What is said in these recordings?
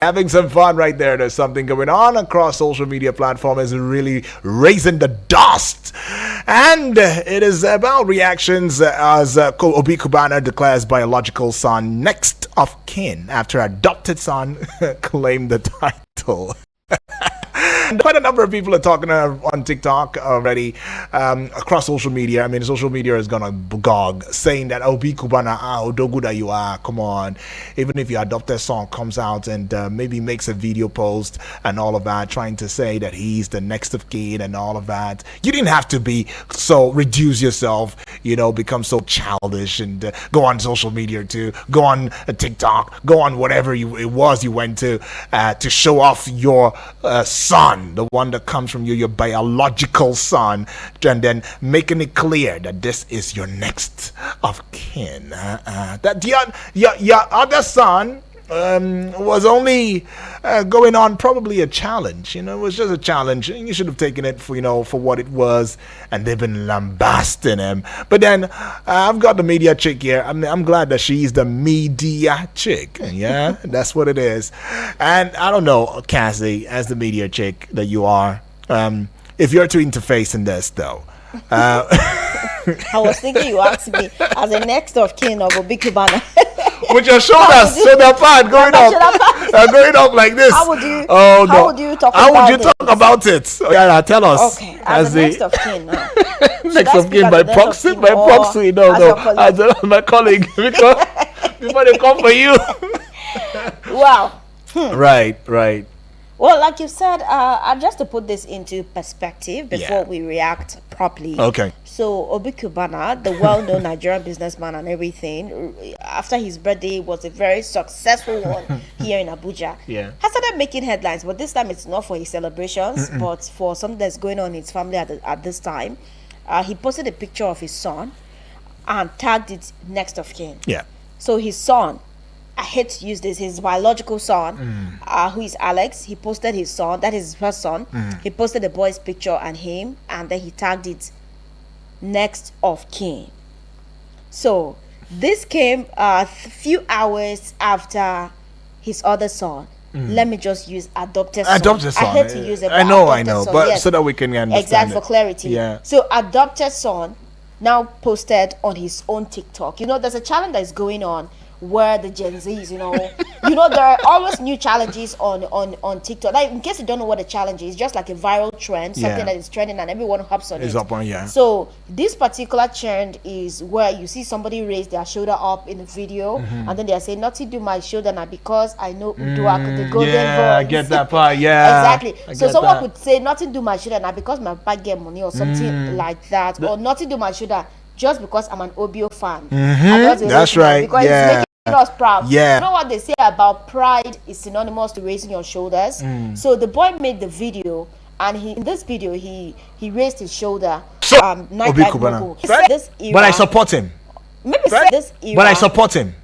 Having some fun right there. There's something going on across social media platforms, really raising the dust. And it is about reactions as Obi Cubana declares biological son next of kin after adopted son claimed the title. Quite a number of people are talking on TikTok already, across social media. I mean, social media is gonna gog, saying that Obi Cubana, how good that you are. Come on, even if your adopted son comes out and maybe makes a video post and all of that, trying to say that he's the next of kin and all of that, you didn't have to be so reduce yourself, become so childish and go on social media to go on TikTok, go on whatever it was you went to show off your son. The one that comes from you, your biological son, and then making it clear that this is your next of kin. That your other son was only going on probably a challenge. It was just a challenge. You should have taken it for what it was, and they've been lambasting him. But then I've got the media chick here. I'm glad that she's the media chick. Yeah, that's what it is. And I don't know, Cassie, as the media chick that you are, if you're to interface in this though. I was thinking you asked me as a next of kin of Obi Cubana. With your shoulders so they're fine, going up like this. How would you? Oh no! How would you talk How about would you talk about it? Yeah, tell us. Okay, as the next of kin. Next of kin by proxy, no. As my colleague, because before they come for you. Wow. Right. Well, like you said, just to put this into perspective before we react properly. Okay. So Obi Cubana, the well-known Nigerian businessman and everything, after his birthday was a very successful one here in Abuja. Yeah. Has started making headlines, but this time it's not for his celebrations, but for something that's going on in his family at this time. He posted a picture of his son and tagged it next of kin. Yeah. So his son, I hate to use this, his biological son, who is Alex, he posted his son, that is his first son. He posted the boy's picture and him, and then he tagged it next of kin. So this came a few hours after his other son. Let me just use adopted son. Adopted son. I hate to use it. I know, son, but yes. so that we can understand exactly, it. for clarity. Yeah. So adopted son now posted on his own TikTok. There's a challenge that is going on where the Gen Zs, there are always new challenges on TikTok. Like, in case you don't know what a challenge is, just like a viral trend, something that is trending and everyone hops on it. Up on, yeah. So this particular trend is where you see somebody raise their shoulder up in a video, and then they are saying, "Nothing do my shoulder now because I know Uduak, the golden voice." I get that part. Yeah, exactly. So someone could say, "Nothing do my shoulder now because my bag get money," or something like that, or "Nothing do my shoulder just because I'm an Obio fan." That's right. Because it's making us proud. Yeah. You know what they say about pride is synonymous to raising your shoulders. So the boy made the video, and in this video he raised his shoulder. Obi Cubana. But I support him. Maybe this era. But I support him.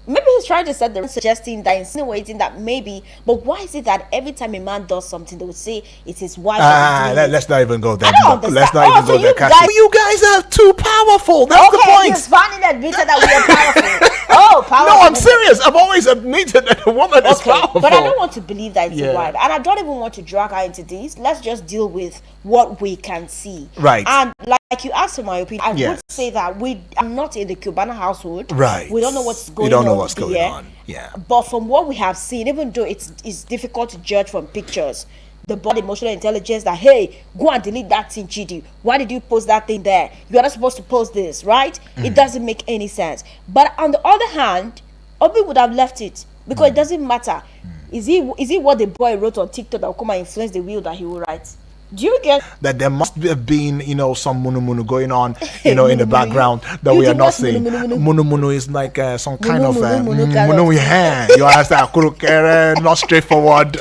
Maybe he's trying to set the suggesting that, insinuating that maybe, but why is it that every time a man does something they would say it's his wife? Let's not even go there. Let's not even go there. You guys are too powerful. That's the point. He's finally admitted that we are powerful. Powerful. No, I'm serious. I've always admitted that a woman is powerful. But I don't want to believe that it's a wife, and I don't even want to drag her into this. Let's just deal with what we can see. Right. And like you asked for my opinion, I would say that we are not in the Cubana household. Right. We don't know what's going on. We don't know what's going on. Yeah. But from what we have seen, even though it's difficult to judge from pictures, the body emotional intelligence that, hey, go and delete that thing, Chidi. Why did you post that thing there? You're not supposed to post this, right? It doesn't make any sense. But on the other hand, Obi would have left it because it doesn't matter. Is it what the boy wrote on TikTok that will come and influence the will that he will write? Do you get that there must have been, some munu going on, in the background that we are not seeing? Munu is like some kind of munu. You understand? Not straightforward.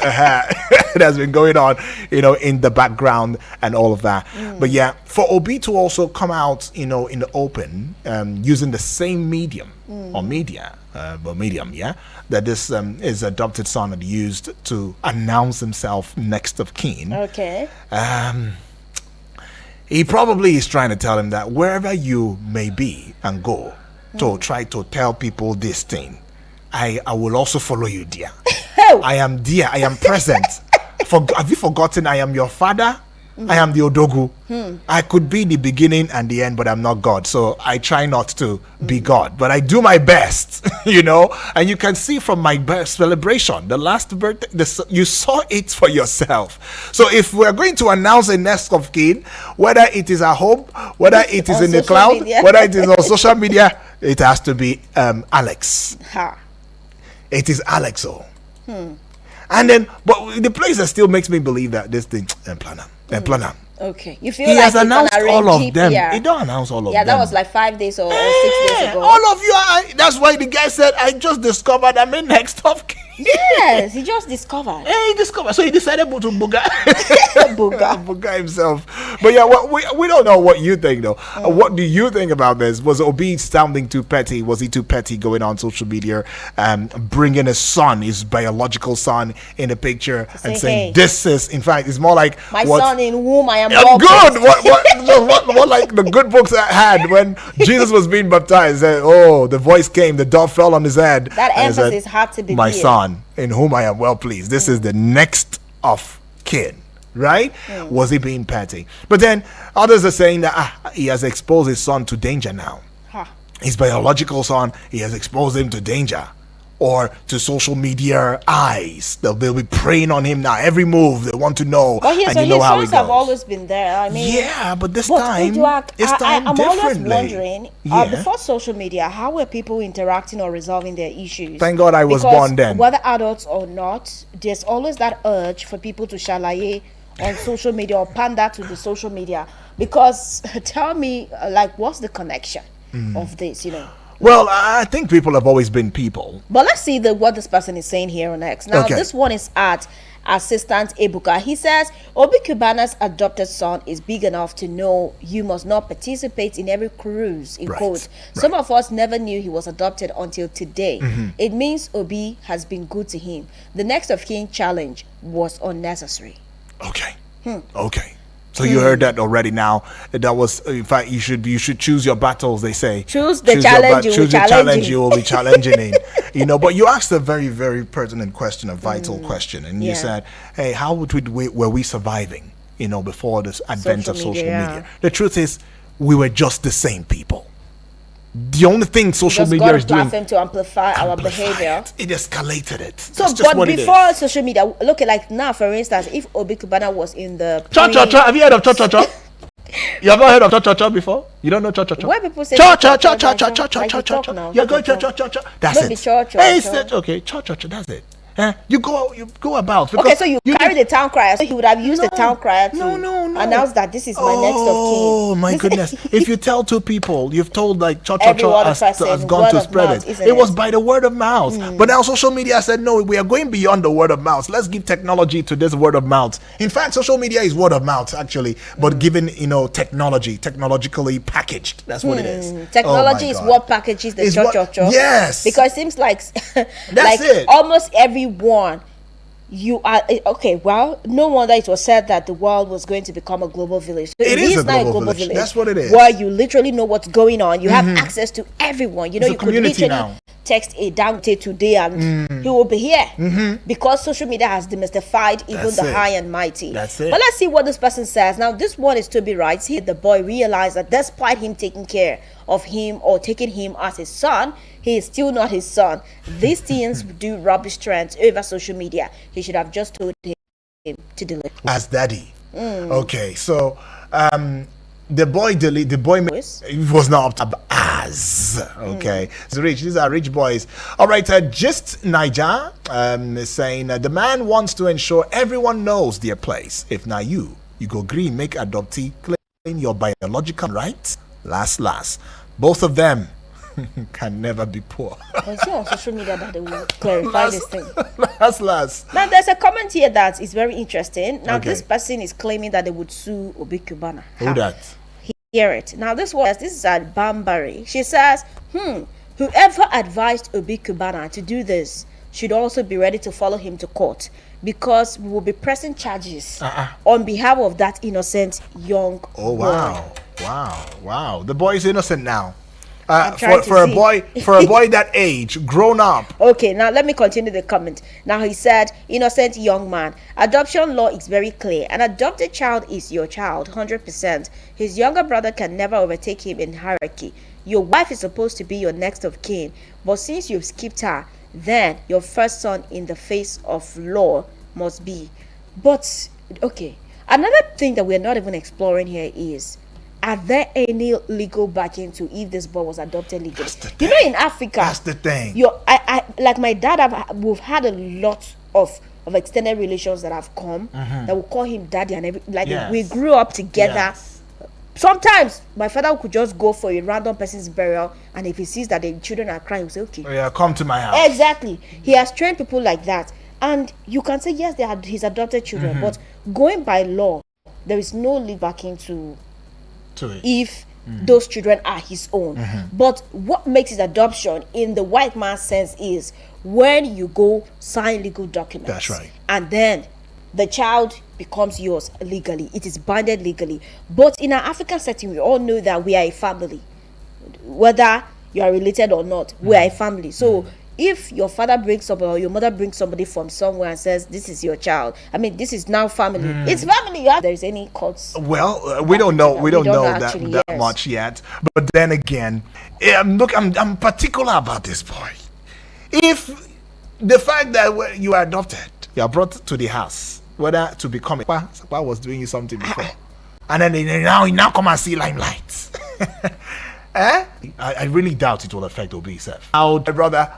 That's been going on, in the background and all of that. But yeah, for Obi to also come out, in the open, using the same medium or medium, that this his adopted son had used to announce himself next of kin. Okay. He probably is trying to tell him that wherever you may be and go to try to tell people this thing, I will also follow you there. Oh. I am dear. I am present. Have you forgotten I am your father? I am the Odogu. I could be the beginning and the end, but I'm not God. So I try not to be God, but I do my best, you know. And you can see from my birth celebration, the last birthday, you saw it for yourself. So if we're going to announce a next of kin, whether it is at home, whether it is in the cloud, whether it is on social media, it has to be Alex. It is Alex. And then, but the place that still makes me believe that this thing, planner. Okay, you feel he like has announced all of them. PR. He don't announce all of them. Yeah, that was like 5 days or 6 days ago. All of you are. That's why the guy said, "I just discovered I'm in next of kin." Yes, he just discovered. He discovered. So he decided to buga. buga himself. But yeah, we don't know what you think though. What do you think about this? Was Obi sounding too petty? Was he too petty going on social media, bringing his son, his biological son, in the picture and saying, hey, "This is, in fact, it's more like my son in whom I am good." What like the good books I had when Jesus was being baptized? The voice came, the dove fell on his head. That emphasis had to be my there. son, in whom I am well pleased. This is the next of kin, right? Was he being petty? But then others are saying that he has exposed his son to danger now. His biological son, he has exposed him to danger, or to social media eyes. They'll be preying on him now. Every move they want to know. But and you know his how it sons goes. have always been there. I mean, yeah, but this time, I'm always differently. wondering, before social media, how were people interacting or resolving their issues? Thank God I was Because born then. whether adults or not, there's always that urge for people to shalaye on social media or pander to the social media. Because tell me, like, what's the connection of this, you know? Well, I think people have always been people. But let's see what this person is saying here on X. Now, this one is at Assistant Ebuka. He says, Obi Cubana's adopted son is big enough to know you must not participate in every cruise, in quotes. Some of us never knew he was adopted until today. It means Obi has been good to him. The next of kin challenge was unnecessary. Okay. Okay. So you heard that already now. That was, in fact, you should choose your battles, they say. Choose the challenge you will be challenging in. You know, but you asked a very, very pertinent question, a vital question. And you said, hey, how were we surviving, you know, before this advent of social media? The truth is, we were just the same people. The only thing social media is doing to amplify our behavior. It escalated it. So, but before social media, look at like now, for instance, if Obi Cubana was in the cha-cha-cha, have you heard of cha-cha-cha? You have not heard of cha-cha-cha before? You don't know cha-cha-cha? Why people say cha-cha-cha-cha-cha-cha-cha-cha-cha? You're going cha-cha-cha-cha. That's it. Hey, okay, cha-cha-cha, that's it. You go about. Okay, so you carry the town crier. So he would have used the town crier to announce that this is my next of kin. Oh my goodness! If you tell two people, you've told like cha-cha-cha has gone to spread it. It was by the word of mouth. But now social media said no, we are going beyond the word of mouth. Let's give technology to this word of mouth. In fact, social media is word of mouth actually, but given technologically packaged. That's what it is. Technology is what packages the cha-cha-cha. Yes, because it seems like that's it. Almost everyone you are okay. Well, no wonder it was said that the world was going to become a global village. So it is not a global village. That's what it is. Where you literally know what's going on. You have access to everyone. You know, you could literally now text a Dante today and he will be here because social media has demystified even the high and mighty. That's it. But let's see what this person says. Now, this one is to be right. Here, the boy realized that despite him taking care of him or taking him as his son, he is still not his son. These teens do rubbish trends over social media. He should have just told him to delete. As daddy. Okay, so the boy was not up as okay. So rich, these are rich boys. All right, just Niger is saying the man wants to ensure everyone knows their place. If not you go green, make adoptee claim your biological rights. Last, both of them can never be poor. It's on social media that they will clarify this thing. Last. Now, there's a comment here that is very interesting. Now, this person is claiming that they would sue Obi Cubana. Who that? Hear it. Now, this is at Bambari. She says, whoever advised Obi Cubana to do this should also be ready to follow him to court, because we will be pressing charges on behalf of that innocent young boy. Wow. The boy is innocent now. I'm trying For to a see. boy that age, grown up. Okay, now let me continue the comment. Now he said, innocent young man, adoption law is very clear. An adopted child is your child, 100%. His younger brother can never overtake him in hierarchy. Your wife is supposed to be your next of kin, but since you've skipped her, then your first son in the face of law must be. But, okay, another thing that we're not even exploring here is, are there any legal backing to if this boy was adopted legally? You know, in Africa, That's the thing. I like my dad. We've had a lot of extended relations that have come that will call him daddy and Yes. we grew up together. Yes. Sometimes my father could just go for a random person's burial, and if he sees that the children are crying, he'll say, "Okay, Yeah, come to my house. exactly." He has trained people like that, and you can say yes, they are his adopted children, but going by law, there is no legal backing to To it. if those children are his own. But what makes his adoption in the white man's sense is when you go sign legal documents. That's right. And then the child becomes yours legally. It is binded legally. But in our African setting, we all know that we are a family. Whether you are related or not, we are a family. So if your father brings somebody or your mother brings somebody from somewhere and says this is your child, I mean, this is now family. It's family. There is any courts? Well, we don't know. We don't know that actually, that yes. much yet. But then again, look, I'm particular about this boy. If the fact that you are adopted, you are brought to the house, whether to become Papa was doing you something before, and then now come and see limelight. Eh? I really doubt it will affect Obi self. Now, brother,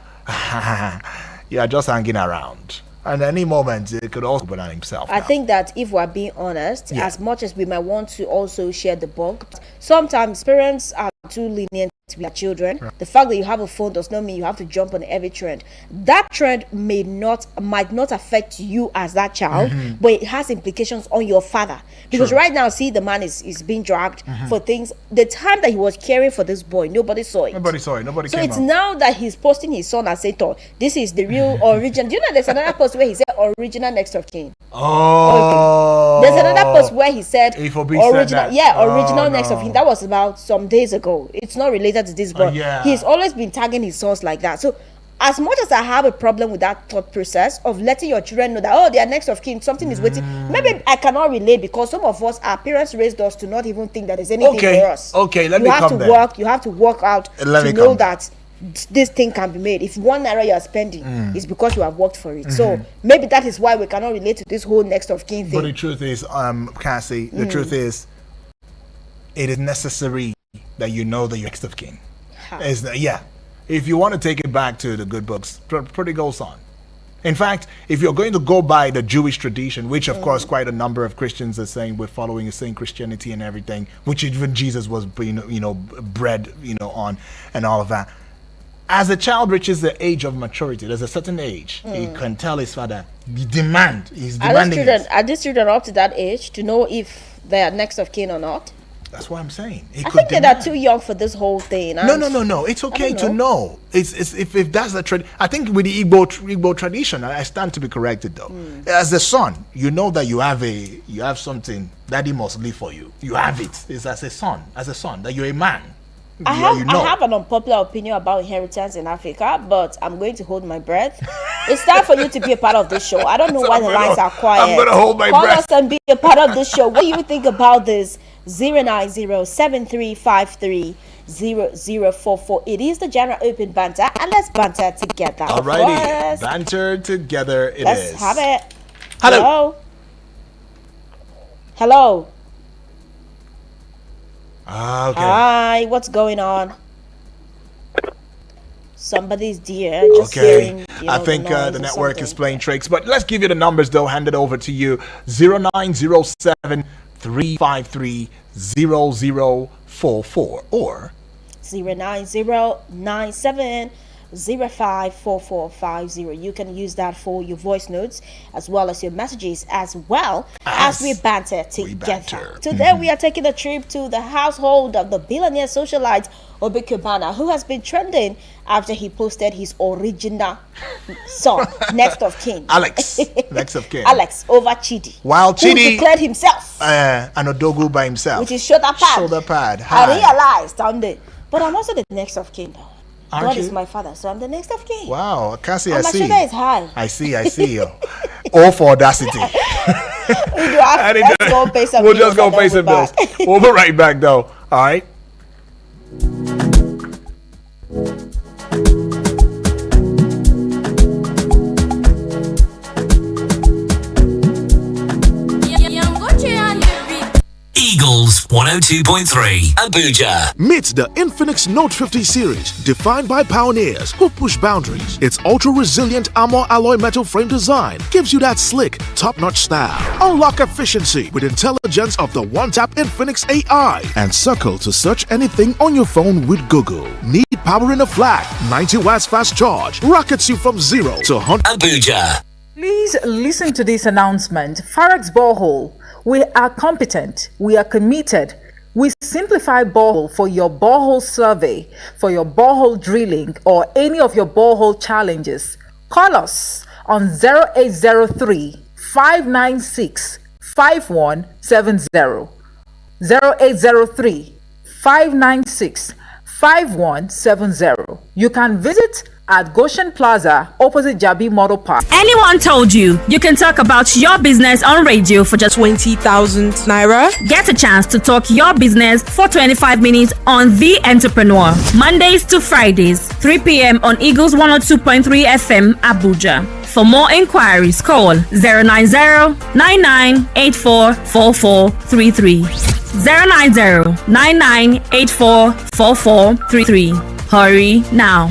you are just hanging around. And any moment, it could also banana himself. I now. think that if we're being honest, Yeah. as much as we might want to also share the bulk, sometimes parents are too lenient with their children. The fact that you have a phone does not mean you have to jump on every trend. That trend might not affect you as that child, but it has implications on your father. Because True. right now, see, the man is being dragged for things. The time that he was caring for this boy, nobody saw it. Nobody saw it. Nobody So came it's out. now that he's posting his son and saying, "Oh, this is the real original." Do you know there's another post where he said original next of kin? Oh. There's another post where he said If Obi said original, that. yeah, Oh, original next of no. kin. That was about some days ago. It's not related to this, but yeah. he's always been tagging his sons like that. So as much as I have a problem with that thought process of letting your children know that, oh, they are next of kin, something is waiting. Maybe I cannot relate because some of us, our parents raised us to not even think that there's anything Okay, for us. okay, let you me have come to there. work. You have to work out Let me to know come there. that this thing can be made. If 1 naira you are spending, it's because you have worked for it. So maybe that is why we cannot relate to this whole next of kin But the thing. truth is, Cassie, the truth is, it is necessary that you know that you're next of kin. Yeah. If you want to take it back to the good books, pretty goes on. In fact, if you're going to go by the Jewish tradition, which of course quite a number of Christians are saying we're following the same Christianity and everything, which even Jesus was, bred, on, and all of that. As a child reaches the age of maturity, there's a certain age he can tell his father, he's demanding it. Are these children up to that age to know if they are next of kin or not? That's what I'm saying. He I could think they're demand. too young for this whole thing. No. It's okay to know. It's if that's the trend. I think with the Igbo tradition, I stand to be corrected though. As a son, you know that you have something. Daddy must live for you. You have it. It's as a son that you're a man. I have an unpopular opinion about inheritance in Africa, but I'm going to hold my breath. It's time for you to be a part of this show. I don't know why the lines are quiet. I'm gonna hold my Call breath. us and be a part of this show. What do you think about this? 090-7353-0044. It is the general open banter, and let's banter together. Of Alrighty, course. banter together. It is. Let's have it. Hello. Hello. Okay. Hi, what's going on? Somebody's dear. Just Okay. hearing, I think noise the or network is something. playing tricks, but let's give you the numbers though. Hand it over to you. 0907-353-0044 or 09097054450. You can use that for your voice notes as well as your messages as well as we banter together. banter. Today we are taking a trip to the household of the billionaire socialite Obi Cubana, who has been trending after he posted his original song, Next of Kin. Alex. Next of kin. Alex over Chidi. While Who Chidi declared himself an Odogu by himself. with his shoulder pad. Shoulder pad. I Hi. realized someday But I'm also the next of kin. Aren't God you? is my father, so I'm the next of kin. Wow, Cassie, I And my see. shoulder is high. I see. All for audacity. Let's go pay some We'll bills just go and then pay some we're bills. back. We'll be right back, though. All right. Eagles 102.3 Abuja. Meet the Infinix Note 50 series, defined by pioneers who push boundaries. Its ultra-resilient armor alloy metal frame design gives you that slick, top-notch style. Unlock efficiency with intelligence of the one-tap Infinix AI and circle to search anything on your phone with Google. Need power in a flat? 90 watts fast charge rockets you from 0 to 100. Abuja. Please listen to this announcement. Farex Borehole. We are competent. We are committed. We simplify borehole for your borehole survey, for your borehole drilling, or any of your borehole challenges. Call us on 0803 596 5170. 0803 596 5170. You can visit at Goshen Plaza, opposite Jabi Model Park. Anyone told you you can talk about your business on radio for just 20,000 naira? Get a chance to talk your business for 25 minutes on The Entrepreneur. Mondays to Fridays, 3 p.m. on Eagles 102.3 FM, Abuja. For more inquiries, call 090-9984-4433. 090-9984-4433. Hurry now.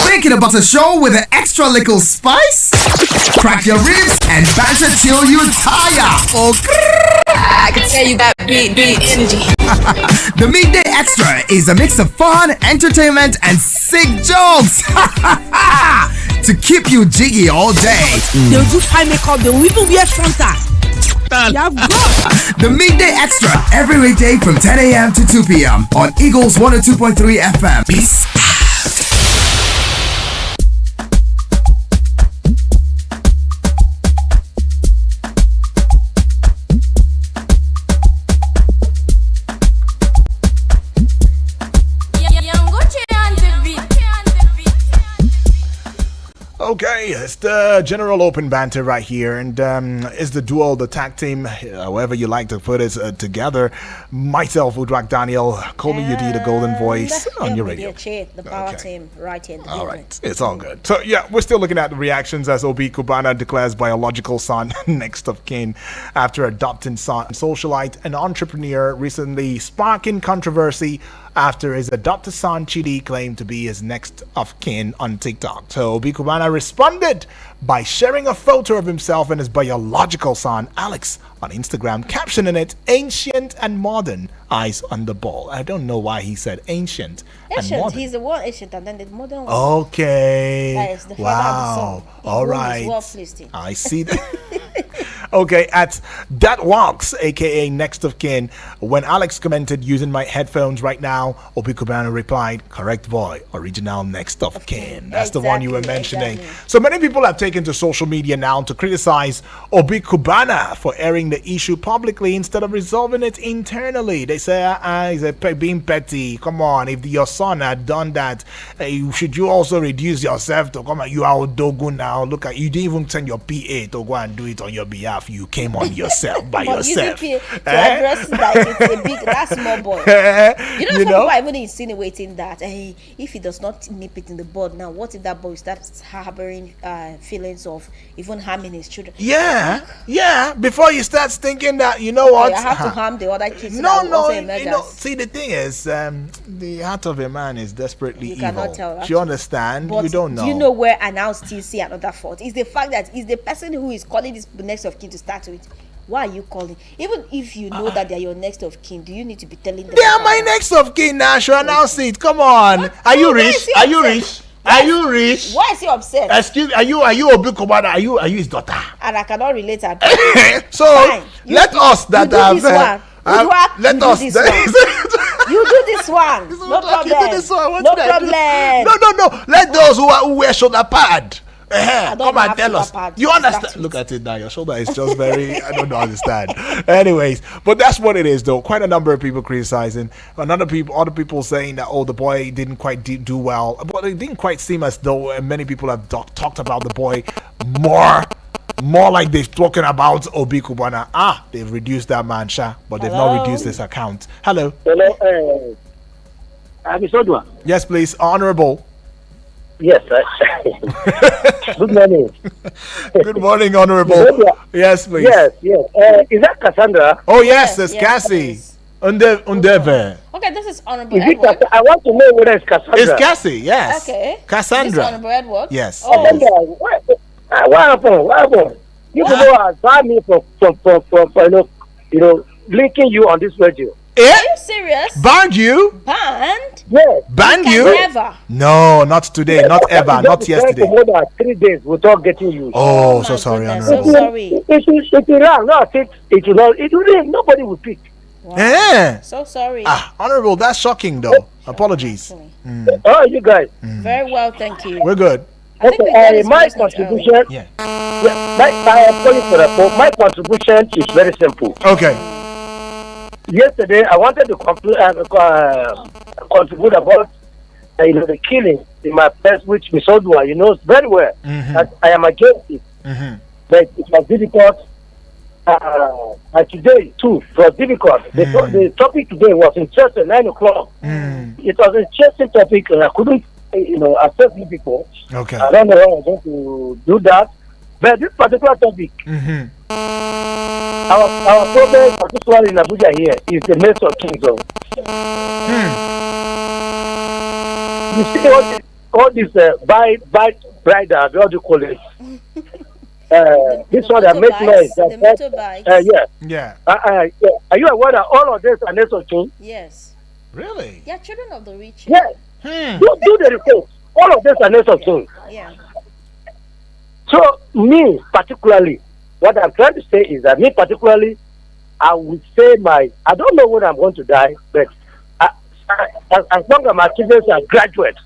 Thinking about a show with an extra little spice? Crack your ribs and banter till you tire. I can tell you got big energy. The Midday Extra is a mix of fun, entertainment, and sick jokes to keep you jiggy all day. They'll do fine makeup, they'll even wear Fanta. The Midday Extra every weekday from 10 a.m. to 2 p.m. on Eagles 102.3 FM. Peace. Okay, it's the general open banter right here, and it's the duel, the tag team, however you like to put it together. Myself, Udrak Daniel, call me UD, the golden voice on your radio. The power team right here in the All building. right, it's all good. So yeah, we're still looking at the reactions as Obi Cubana declares biological son next of kin after adopting son. Socialite and entrepreneur recently sparking controversy after his adopted son Chidi claimed to be his next of kin on TikTok. So Obi Cubana responded by sharing a photo of himself and his biological son Alex on Instagram, captioning it "Ancient and Modern, Eyes on the Ball." I don't know why he said ancient and Ancient, modern. he's the one ancient and then the modern one. Okay. That is the father Wow. of the son. All Who is right. well pleased in. I see that. Okay, at That Walks, aka Next of Kin, when Alex commented using my headphones right now, Obi Cubana replied, "Correct boy, original Next of Kin." That's the one you were mentioning. Exactly. So many people have taken to social media now to criticize Obi Cubana for airing the issue publicly instead of resolving it internally. They say, he's being petty. Come on, if your son had done that, should you also reduce yourself to come on? You are Odogu now. Look at you, didn't even send your PA to go and do it on your behalf. You came on yourself by But yourself. using to address that it's a big, that small boy. You know, some people are even insinuating that if he does not nip it in the bud now, what if that boy starts harboring feelings of even harming his children? Yeah. Before you start thinking that, you know what? I have to harm the other kids. No, No. see, the thing is, the heart of a man is desperately You evil. cannot tell that. Do you understand? But you don't know. Do you know where I now still see another fault? It's the fact that it's the person who is calling this next of kin to start with. Why are you calling? Even if you know that they're your next of kin, do you need to be telling them? They are my next of kin now. Should announce it. Come on. Are you rich? Are you rich? Are you rich? Why is he upset? Excuse me. Are you Obi Cubana? Are you his daughter? And I cannot relate at So Fine. let us that do have this one. let You do us this one. You do this one. No problem. You do this one. What No did I do? problem. No. Let those who wear shoulder pad don't Come even and have tell to us. part You to understand? start with. Look at it now. Your shoulder is just very. I don't understand. Anyways, but that's what it is, though. Quite a number of people criticizing. Other people saying that the boy didn't quite do well. But it didn't quite seem as though many people have talked about the boy more like they're talking about Obi Cubana. They've reduced that man, but they've not reduced his account. Hello. Hello, I'm Isodua. Yes, please, honorable. Yes, good morning. Good morning, honorable. Yes, please. Yes. Is that Cassandra? Oh yes, it's Yes, Cassie. please. Undeve. Okay, this is Honorable Is it Edward. I want to know whether it's Cassandra. It's Cassie. Yes. Okay. This is Cassandra. Honorable Edward. Yes. Oh, Cassandra, what happened? What happened? You people are banned me from linking you on this radio. are Eh? you serious? Banned you? Banned? Yes. Banned Can you? never. No, not today, not ever, not For yesterday. more than 3 days without getting you. Oh, my so sorry, goodness, honorable. so sorry. It will run. No, it will not. It will rain. Nobody will pick. Eh? So sorry. Honorable, that's shocking though. Apologies. Actually. Oh, you guys. Very well, thank you. We're good. I think we got his my voice note early. contribution. Yeah. I am calling for a poll. My contribution is very simple. Okay. Yesterday, I wanted to contribute about the killing in my place, which Miss Odua, knows very well that I am against it. But it was difficult. Today too, it was difficult. The topic today was interesting. 9 o'clock. It was an interesting topic, and I couldn't, access you people. Okay. I don't know how I'm going to do that. But this particular topic, our problem, particularly in Abuja here, is the mess of kingdom. You see all this bridal, what do you call it? This one that makes noise. The motorbikes. Yeah. Are you aware that all of this are next of king? Yes. Really? Yeah, children of the rich. Yes. Do the report. All of this are next of king. Yeah. So me particularly, what I'm trying to say is that me particularly, I would say I don't know when I'm going to die, but as long as my children are graduates,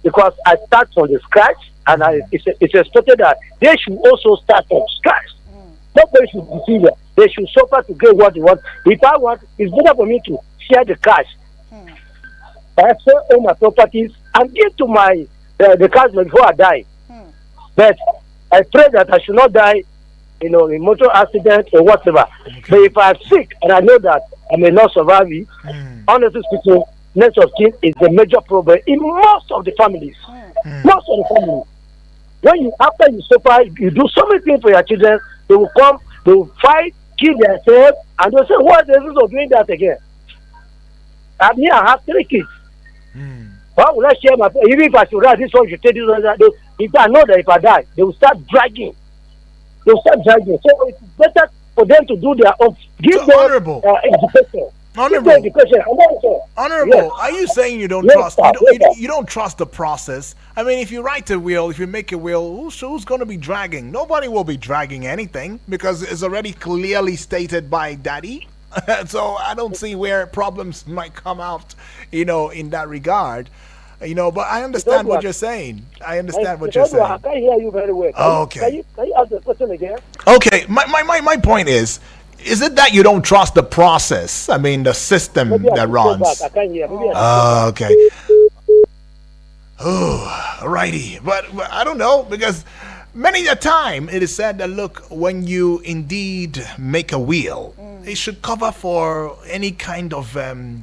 because I start from the scratch, and it's expected that they should also start from scratch. Nobody should be serious. They should suffer to get what they want. If I want, it's better for me to share the cash. I sell all my properties and give to my the cash before I die. But I pray that I should not die, in motor accident or whatever. But if I'm sick and I know that I may not survive it, honestly speaking, next of kin is the major problem in most of the families. Most of the families. When after you suffer, you do so many things for your children, they will come, they will fight, kill themselves, and they'll say, what's the reason of doing that again? I have 3 kids. Why would I share my, even if I should write this one, you take this one, that, if I know that if I die, they will start dragging. They will start dragging. So it's better for them to do their own. Give them honorable. Education. Honorable. Education. Honorable, Yes. are you saying you don't Yes, trust? sir. You don't trust the process? I mean, if you write a will, if you make a will, who's going to be dragging? Nobody will be dragging anything because it's already clearly stated by Daddy. So I don't see where problems might come out, in that regard. But I understand what you're saying. I understand what you're saying. I can't hear you very well. Okay. Can you ask the question again? Okay, my point is it that you don't trust the process? I mean, the system that runs. I can't hear. Okay. Oh, righty. But I don't know, because many a time it is said that, look, when you indeed make a will, it should cover for any kind of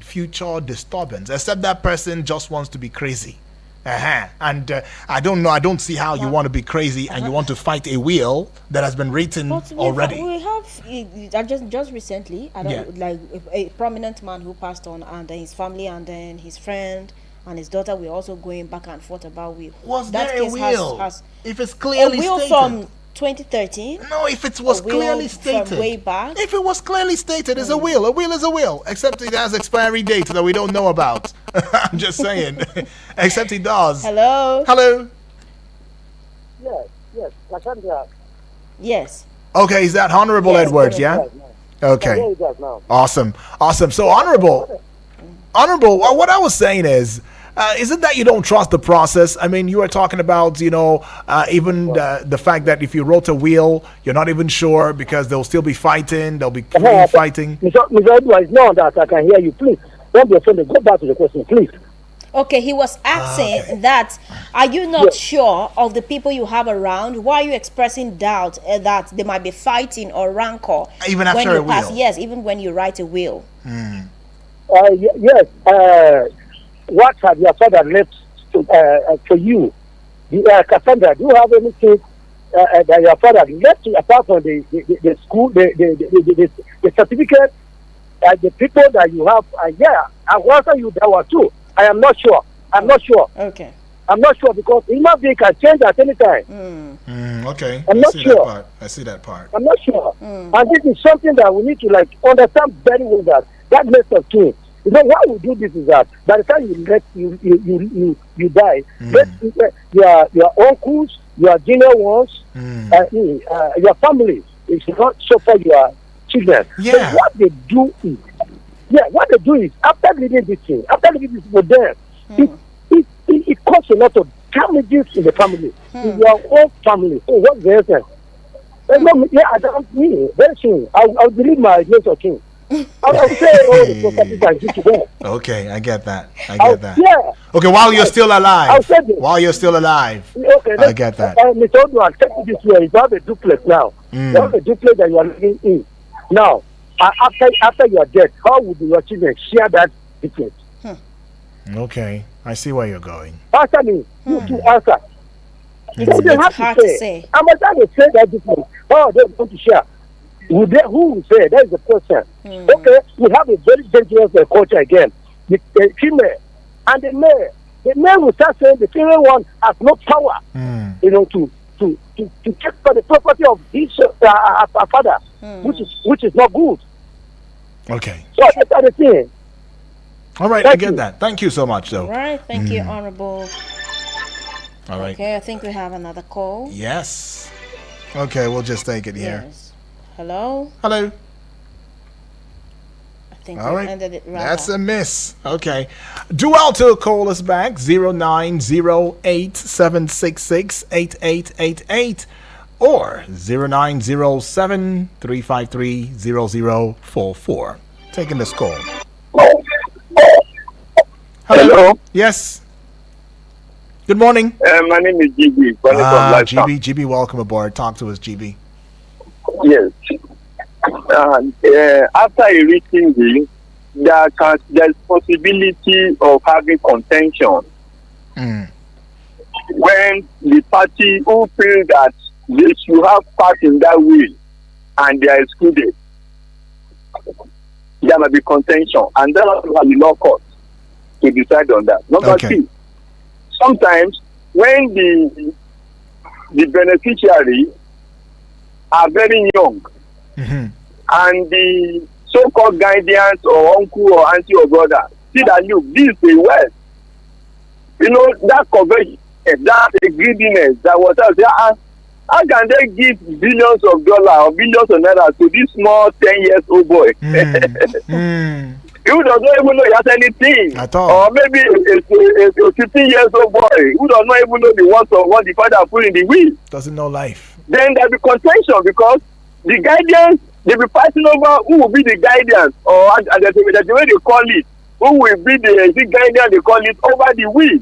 future disturbance, except that person just wants to be crazy. And I don't know. I don't see how you want to be crazy and you want to fight a will that has been written already. We have just recently, like a prominent man who passed on, and then his family, and then his friend and his daughter were also going back and forth about will. Was that there a case will? If it's a clearly will stated. from 2013. No, if it was A will clearly from stated. way back. If it was clearly stated, it's a will. A will is a will, except it has expiry date that we don't know about. I'm just saying. Except it does. Hello. Hello. Yes, Cassandra. Yes. Okay, is that Honorable Yes, Edwards? Yeah. Okay. Now. Awesome. So honorable. What I was saying is, is it that you don't trust the process? I mean, you were talking about, even the fact that if you wrote a will, you're not even sure because they'll still be fighting. They'll be fighting. Mr. Edward, it's not that I can hear you. Please, don't be offended. Go back to the question, please. Okay, he was asking that, are you not sure of the people you have around? Why are you expressing doubt that they might be fighting or rancor? Even after when you a will? Yes, even when you write a will. Yes. What have your father left for you? Cassandra, do you have anything that your father left you apart from the school, the certificate, the people that you have? I will answer you that one too. I am not sure. Okay. I'm not sure because human being can change at any time. Okay. I'm not sure. I see that part. I'm not sure. And this is something that we need to understand very well that makes us king. Why we do this is that by the time you die, your uncles, your junior ones, your family is not suffer your children. Yeah. So what they do is after leaving this thing, with them, it causes a lot of damages in the family, in your own family. So what's the essence? I don't mean very soon. I'll believe my nature king. I'll say all the properties I give to them. Okay, I get that. Yeah. Okay, while you're still alive. I'll say this. While you're still alive. Okay, I get that. Mr. Odwan, take it this way. You have a duplex now. You have a duplex that you are living in. Now, after you are dead, how would your children share that duplex? Okay, I see where you're going. Answer me. You two answer. They have hard to to say. say. How much time they say that duplex? How are they going to share? Who will say? That is the question. Okay, we have a very dangerous culture again. The female and the male. The male will start saying the female one has no power, to take for the property of his father, which is not good. Okay. So that's the thing. All right, I get that. Thank you so much, though. All right, thank you, Honorable. All right. Okay, I think we have another call. Yes. Okay, we'll just take it here. Yes. Hello? Hello. I think All we right. ended it right. That's a miss. Okay. Do well to call us back 0908-766-8888 or 0907-353-0044. Taking this call. Hello. Yes. Good morning. My name is GB. GB, welcome aboard. Talk to us, GB. Yes. After a written will, there's possibility of having contention when the party who feel that they should have part in that will and they are excluded. There might be contention, and then have the law court to decide on that. Number two, sometimes when the beneficiary are very young, and the so-called guardians or uncle or auntie or brother see that look, this is a wealth. That conversion, that greediness that was how can they give billions of dollars or billions of naira to this small 10-year-old boy? Who does not even know he has anything at all, or maybe a 15-year-old boy who does not even know the words of what the father put in the will, doesn't know life. Then there'll be contention because the guardians, they'll be fighting over who will be the guardians, or the way they call it, who will be the guardian, they call it, over the will.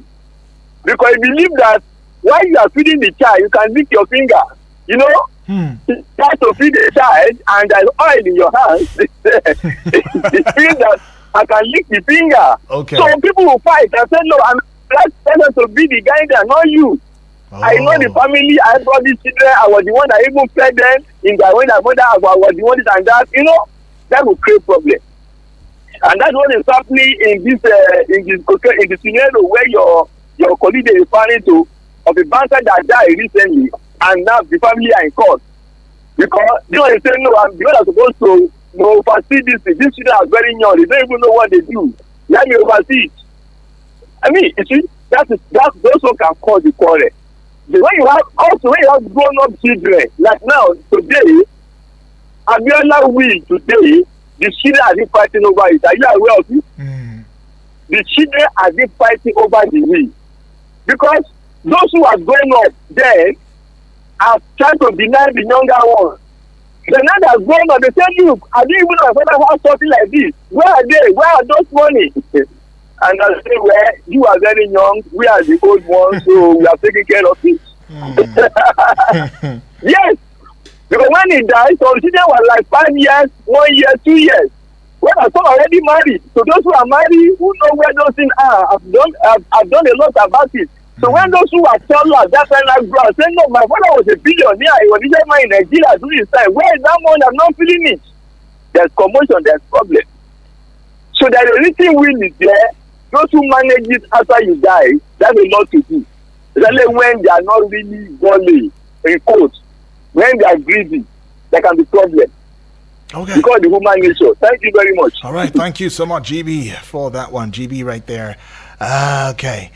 Because I believe that while you are feeding the child, you can lick your finger, try to feed the child and there's oil in your hands. It feels that I can lick the finger. Okay. So people will fight and say, no, I'm not to be the guardian, not you. I know the family, I brought these children, I was the one that even fed them in their way, that mother, I was the one this and that, that will create problem. And that's what is happening in this scenario where your colleague is referring to, of a banker that died recently, and now the family are in court. Because they are saying, no, I'm supposed to oversee this. These children are very young, they don't even know what they do. Let me oversee it. I mean, you see, that's those who can cause the quarrel. When you have grown up children, like now, today, Abiola will today, the children are fighting over it. Are you aware of it? the children are still fighting over the will. Because those who are growing up then are trying to deny the younger ones. The now that are growing up, they say, look, I didn't even know my father has something like this. Where are they? Where are those money? And I say, well, you are very young, we are the old ones, so we are taking care of it. Yes. Because when he died, some children were like 5 years, 1 year, 2 years. When I some already married. So those who are married, who know where those things are, I've done a lot about it. So when those who are taller, that kind of grow, say, no, my father was a billionaire, he was a man in Nigeria during his time. Where is that money? I'm not feeling it. There's commotion, there's problem. So there is written will is there. Those who manage it after you die, that's a lot to do. Especially when they are not really volley, in quotes. When they are greedy, there can be problem. Okay. Because the human nature. Thank you very much. All right. Thank you so much, GB, for that one. GB right there. Okay.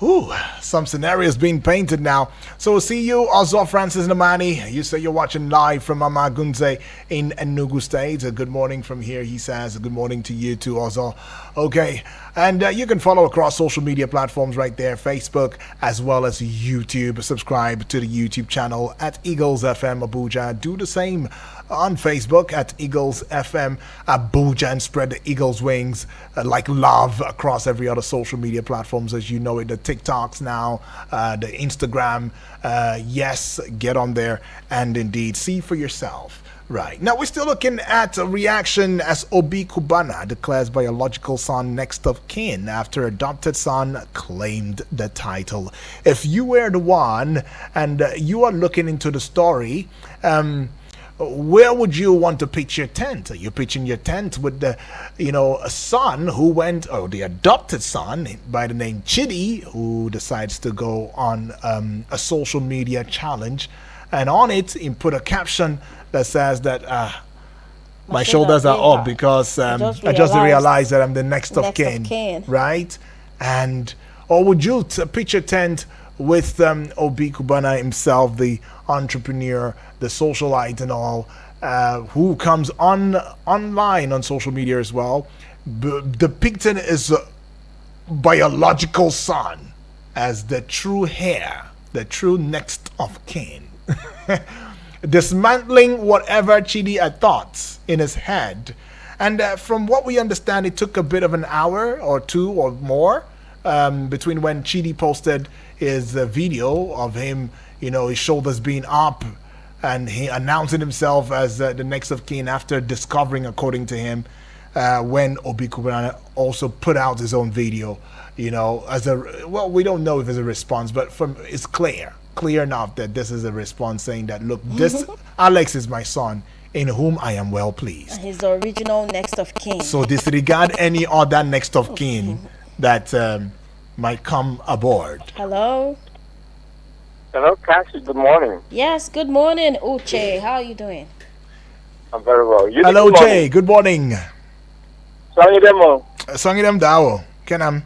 Ooh, some scenarios being painted now. So we'll see you, also Francis Namani. You say you're watching live from Amagunze in Enugu State. Good morning from here, he says. Good morning to you too, also. Okay, and you can follow across social media platforms right there, Facebook as well as YouTube. Subscribe to the YouTube channel at Eagles FM Abuja. Do the same on Facebook at Eagles FM Abuja and spread the Eagles wings like love across every other social media platforms as you know it. The TikToks now, the Instagram. Yes, get on there and indeed see for yourself. Right. Now we're still looking at a reaction as Obi Cubana declares biological son next of kin after adopted son claimed the title. If you were the one and you are looking into the story, where would you want to pitch your tent? Are you pitching your tent with the, a son who went, or the adopted son by the name Chidi, who decides to go on a social media challenge, and on it he put a caption that says that my shoulders are up because I just realized that I'm the next of kin, right? And or would you pitch your tent with Obi Cubana himself, the entrepreneur, the socialite and all, who comes online on social media as well, depicting his biological son as the true heir, the true next of kin. Dismantling whatever Chidi had thought in his head. And from what we understand, it took a bit of an hour or two or more between when Chidi posted his video of him, his shoulders being up and he announcing himself as the next of kin after discovering, according to him, when Obi Cubana also put out his own video, as we don't know if it's a response, but it's clear enough that this is a response saying that, look, this Alex is my son in whom I am well pleased. He's the original next of kin. So disregard any other next of kin that might come aboard. Hello? Hello, Cassie. Good morning. Yes, good morning, Uche. How are you doing? I'm very well. Hello, Uche. Good morning. Sangidemo. Sangidem Dao. Kenam.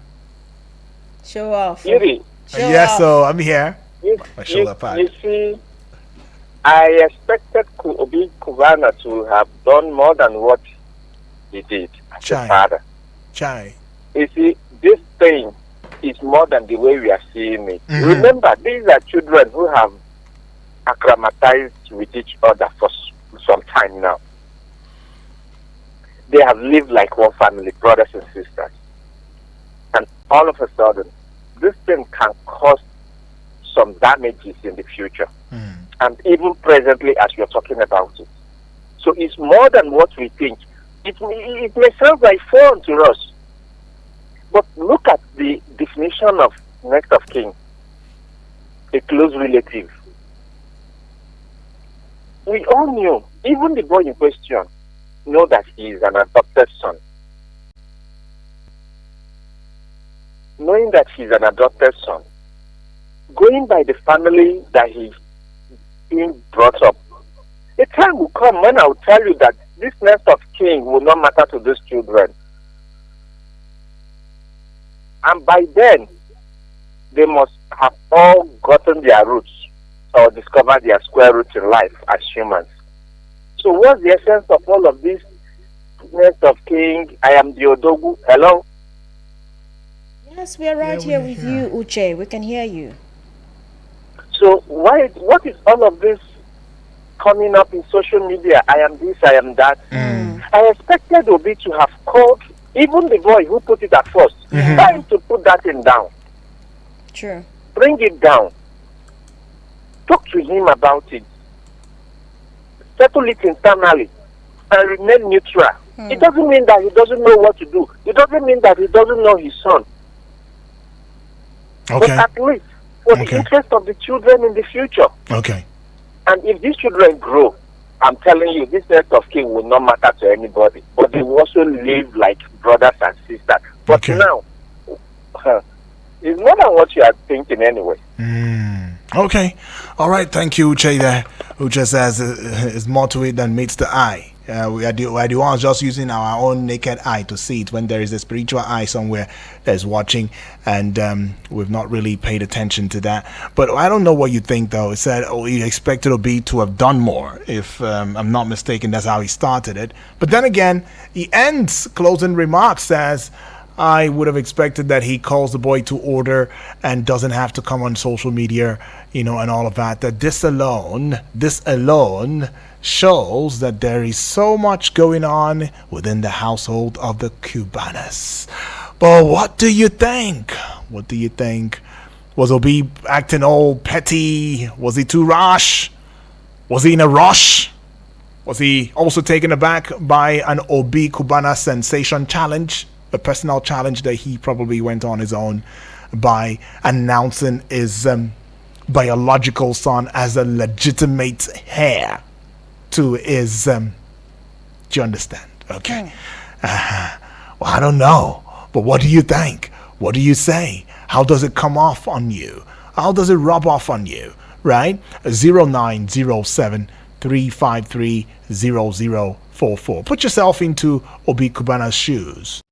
Show off. Yuri. Yes, so I'm here. You see, I expected Obi Cubana to have done more than what he did as a father. You see, this thing is more than the way we are seeing it. Remember, these are children who have acclimatized with each other for some time now. They have lived like one family, brothers and sisters. And all of a sudden, this thing can cause some damages in the future. And even presently as we are talking about it. So it's more than what we think. It may sound like fun to us. But look at the definition of next of kin. A close relative. We all knew, even the boy in question, know that he is an adopted son. Knowing that he's an adopted son, going by the family that he's being brought up, a time will come when I will tell you that this next of kin will not matter to these children. And by then, they must have all gotten their roots or discovered their square roots in life as humans. So what's the essence of all of this next of kin? I am the Odogu. Hello? Yes, we are right here with you, Uche. We can hear you. So what is all of this coming up in social media? I am this, I am that. I expected Obi to have called even the boy who put it at first. Trying to put that thing down. True. Bring it down. Talk to him about it. Settle it internally and remain neutral. It doesn't mean that he doesn't know what to do. It doesn't mean that he doesn't know his son. Okay. But at least for the interest of the children in the future. Okay. And if these children grow, I'm telling you, this next of kin will not matter to anybody. But they will also live like brothers and sisters. But now, it's more than what you are thinking anyway. Okay. All right. Thank you, Uche there. Uche says it's more to it than meets the eye. We are the ones just using our own naked eye to see it when there is a spiritual eye somewhere that's watching, and we've not really paid attention to that. But I don't know what you think, though. It said, he expected Obi to have done more. If I'm not mistaken, that's how he started it. But then again, he ends closing remarks says, I would have expected that he calls the boy to order and doesn't have to come on social media, and all of that. That this alone shows that there is so much going on within the household of the Cubanas. But what do you think? What do you think? Was Obi acting all petty? Was he too rash? Was he in a rush? Was he also taken aback by an Obi Cubana sensation challenge? A personal challenge that he probably went on his own by announcing his biological son as a legitimate heir to his do you understand? Okay. Well, I don't know, but what do you think? What do you say? How does it come off on you? How does it rub off on you? Right? 0907 353 0044. Put yourself into Obi Cubana's shoes.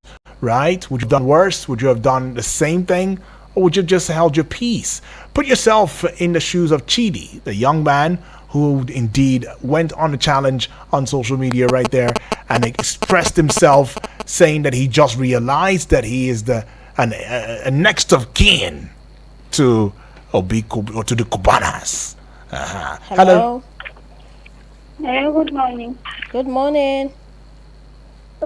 Right? Would you have done worse? Would you have done the same thing? Or would you have just held your peace? Put yourself in the shoes of Chidi, the young man who indeed went on a challenge on social media right there and expressed himself, saying that he just realized that he is the next of kin to Obi or to the Cubanas. Hello. Hey, good morning. Good morning.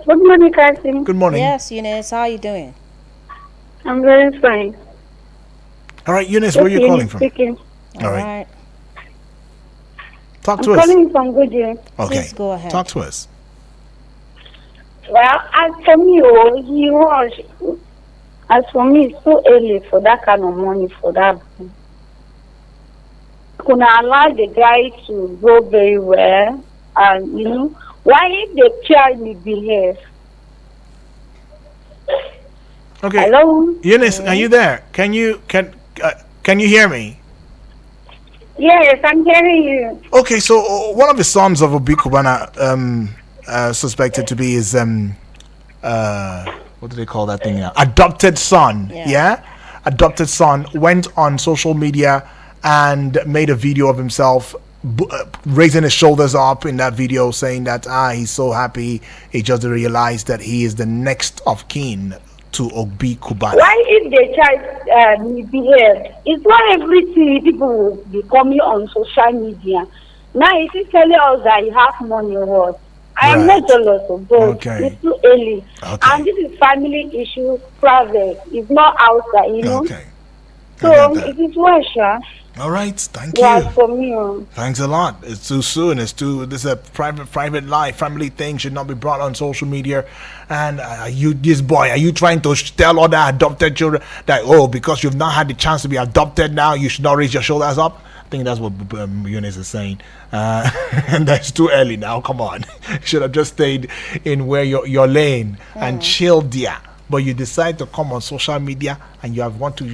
Good morning, Kasim. Good morning. Yes, Eunice, how are you doing? I'm very fine. All right, Eunice, where are you calling from? Speaking. All right. Talk to I'm us. calling from Goodyear. Okay. Please go ahead. Talk to us. Well, as for me, it's so early for that kind of money for that. Could allow the guy to go very well, and why if the child misbehave? Okay. Hello. Eunice, are you there? Can you hear me? Yes, I'm hearing you. Okay, so one of the sons of Obi Cubana, suspected to be his what do they call that thing now? Adopted son. Yeah. Adopted son went on social media and made a video of himself raising his shoulders up in that video, saying that he's so happy he just realized that he is the next of kin to Obi Cubana. Why if the child misbehaved? It's not everything people will be coming on social media. Now it is telling us that he has money or what. I am not jealous of both. It's too early. And this is family issue, private. It's not outside, Okay. So it is well, all right, thank you. For me. Thanks a lot. It's too soon. This is a private life, family thing should not be brought on social media. And are you trying to tell other adopted children that because you've not had the chance to be adopted now, you should not raise your shoulders up? I think that's what Eunice is saying. And that's too early now. Come on, you should have just stayed in where your lane and chilled there. But you decide to come on social media and you want to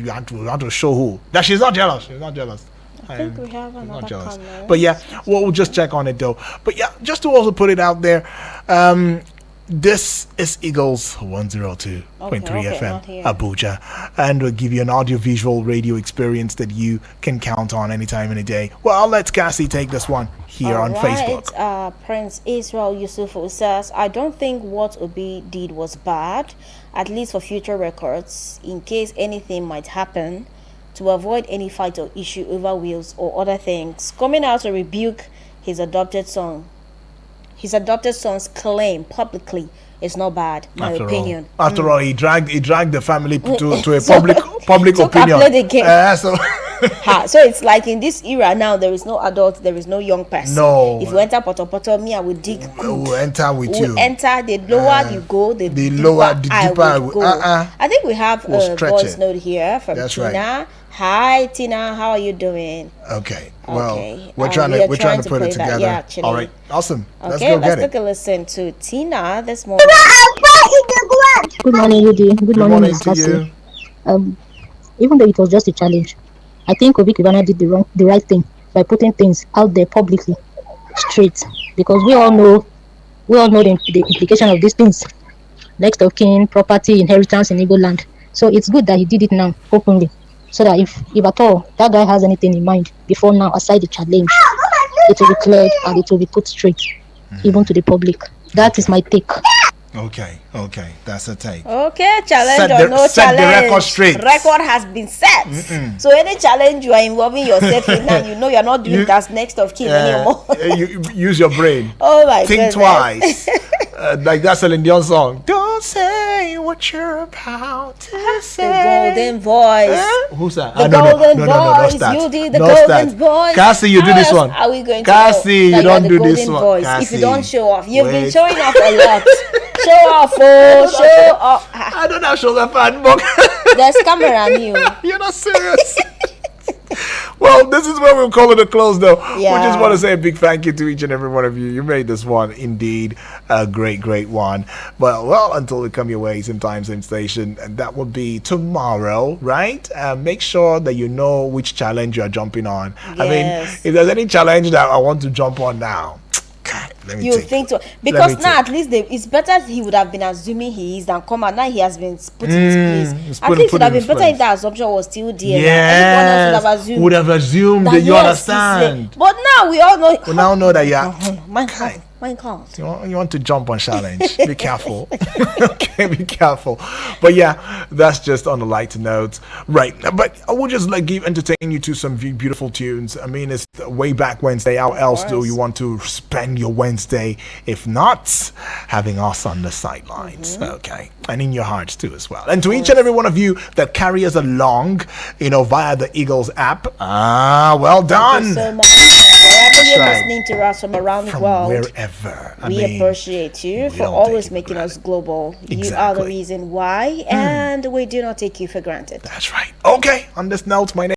show who that she's not jealous. She's not jealous. I think we have another caller. But yeah, we'll just check on it though. But yeah, just to also put it out there, This is Eagles 102.3 Okay, FM, not here. Abuja, and we'll give you an audio-visual radio experience that you can count on anytime, any day. Well, let's Cassie take this one here on Facebook. Prince Israel Yusufu says, I don't think what Obi did was bad, at least for future records, in case anything might happen, to avoid any fight or issue over wills or other things. Coming out to rebuke his adopted son's claim publicly is not bad, my opinion. After all, he dragged the family to a So- public to opinion. calculate the game. So So it's like in this era now, there is no adult, there is no young person. No. If you enter Poto, me, I will dig. we'll enter with We'll you. enter, the lower you go, the lower, the deeper I will go. I think we have We'll a stretch voice it. note here from That's Tina. right. Hi Tina, how are you doing? Okay. Well, Okay. we're We trying are to trying to put it play that, together. yeah, actually. All right. Awesome. Let's Okay, go let's get take it. a listen to Tina this morning. Good morning, UD. Good morning, Ms. to you. Cassie. Even though it was just a challenge, I think Obi Cubana did the right thing by putting things out there publicly, straight, because we all know the implication of these things, next of kin, property, inheritance in Igbo land. So it's good that he did it now openly, so that if at all that guy has anything in mind before now, aside the challenge, it will be cleared and it will be put straight, even to the public. That is my take. Okay. That's a take. Okay, challenge Set or the- no set the challenge. record straight. Record has been set. So any challenge you are involving yourself in now, you know you're not doing that next of kin anymore. You use your brain. Oh my Think goodness. twice. Like that Celine Dion song. Don't say what you're about to The say. golden voice. Who's that? The No, golden no, voice. start. You did the No golden start. voice. Cassie, you do How this else one. Are we going to Cassie, know you that are don't the do this golden one. voice? If Cassie, you don't show off, you've been wait. showing off a lot. Show off, oh, show off. I don't have shoulder pad, but There's camera on you. you're not serious. Well, this is where we'll call it a close, though. Yeah. We just want to say a big thank you to each and every one of you. You made this one indeed a great one. But, well, until we come your way, same time, same station, and that will be tomorrow, right? Make sure that you know which challenge you're jumping on. I mean, Yes. if there's any challenge that I want to jump on now, God, let me You think. think so? Because me now think. at least it's better he would have been assuming he is than come out. Now he has been put in his place. he's I put think it would in have been his better place. if that assumption was still there. Yes, Everyone else would have assumed that you yes, understand. he's but now we all know. We now know that you're. My God. You want to jump on challenge. Be careful. Okay, be careful. But yeah, that's just on a light note. Right. But I will just entertain you to some beautiful tunes. I mean, it's way back Wednesday. How else do you want to spend your Wednesday if not having us on the sidelines? Okay. And in your hearts too as well. And to each and every one of you that carry us along, via the Eagles app. Well done. Thank you so much. Wherever you're right. listening to us from around the From world, wherever. I we mean, appreciate you we for don't always take it for making us granted. global. You are the Exactly. reason why, and we do not take you for granted. That's right. Okay. On this note, my name